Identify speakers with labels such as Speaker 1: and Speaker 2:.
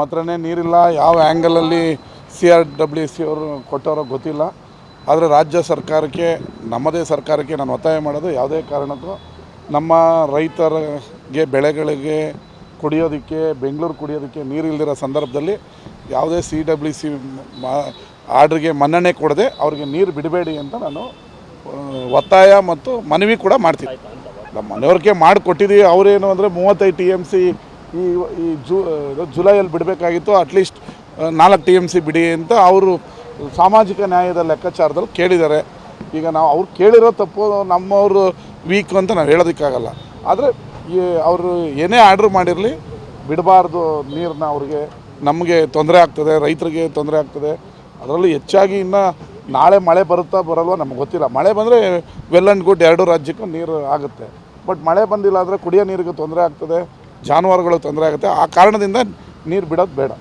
Speaker 1: ಹತ್ರನೇ ನೀರಿಲ್ಲ. ಯಾವ ಆ್ಯಂಗಲಲ್ಲಿ CRWC ಅವರು ಕೊಟ್ಟವರೋ ಗೊತ್ತಿಲ್ಲ. ಆದರೆ ರಾಜ್ಯ ಸರ್ಕಾರಕ್ಕೆ, ನಮ್ಮದೇ ಸರ್ಕಾರಕ್ಕೆ ನಾನು ಒತ್ತಾಯ ಮಾಡೋದು, ಯಾವುದೇ ಕಾರಣಕ್ಕೂ ನಮ್ಮ ರೈತರಿಗೆ ಬೆಳೆಗಳಿಗೆ ಕುಡಿಯೋದಕ್ಕೆ, ಬೆಂಗಳೂರು ಕುಡಿಯೋದಕ್ಕೆ ನೀರು ಇಲ್ದಿರೋ ಸಂದರ್ಭದಲ್ಲಿ ಯಾವುದೇ CWC ಆರ್ಡ್ರಿಗೆ ಮನ್ನಣೆ ಕೊಡದೆ ಅವ್ರಿಗೆ ನೀರು ಬಿಡಬೇಡಿ ಅಂತ ನಾನು ಒತ್ತಾಯ ಮತ್ತು ಮನವಿ ಕೂಡ ಮಾಡ್ತೀನಿ. ನಮ್ಮ ಮನೆಯವ್ರಿಗೆ ಮಾಡಿಕೊಟ್ಟಿದ್ದೀವಿ. ಅವರೇನು ಅಂದರೆ 35 TMC ಈ ಜುಲೈಯಲ್ಲಿ ಬಿಡಬೇಕಾಗಿತ್ತು, ಅಟ್ಲೀಸ್ಟ್ 4 TMC ಬಿಡಿ ಅಂತ ಅವರು ಸಾಮಾಜಿಕ ನ್ಯಾಯದ ಲೆಕ್ಕಾಚಾರದಲ್ಲಿ ಕೇಳಿದ್ದಾರೆ. ಈಗ ನಾವು ಅವ್ರು ಕೇಳಿರೋ ತಪ್ಪು, ನಮ್ಮವರು ವೀಕ್ ಅಂತ ನಾವು ಹೇಳೋದಕ್ಕಾಗಲ್ಲ. ಆದರೆ ಅವರು ಏನೇ ಆರ್ಡ್ರ್ ಮಾಡಿರಲಿ, ಬಿಡಬಾರ್ದು ನೀರನ್ನ. ಅವ್ರಿಗೆ ನಮಗೆ ತೊಂದರೆ ಆಗ್ತದೆ, ರೈತರಿಗೆ ತೊಂದರೆ ಆಗ್ತದೆ. ಅದರಲ್ಲೂ ಹೆಚ್ಚಾಗಿ ಇನ್ನು ನಾಳೆ ಮಳೆ ಬರುತ್ತಾ ಬರಲ್ವ ನಮ್ಗೆ ಗೊತ್ತಿಲ್ಲ. ಮಳೆ ಬಂದರೆ ವೆಲ್ ಆ್ಯಂಡ್ ಗುಡ್, ಎರಡೂ ರಾಜ್ಯಕ್ಕೂ ನೀರು ಆಗುತ್ತೆ. ಬಟ್ ಮಳೆ ಬಂದಿಲ್ಲ ಅಂದರೆ ಕುಡಿಯೋ ನೀರಿಗೆ ತೊಂದರೆ ಆಗ್ತದೆ, ಜಾನುವಾರುಗಳಿಗೆ ತೊಂದರೆ ಆಗುತ್ತೆ. ಆ ಕಾರಣದಿಂದ ನೀರು ಬಿಡೋದು ಬೇಡ.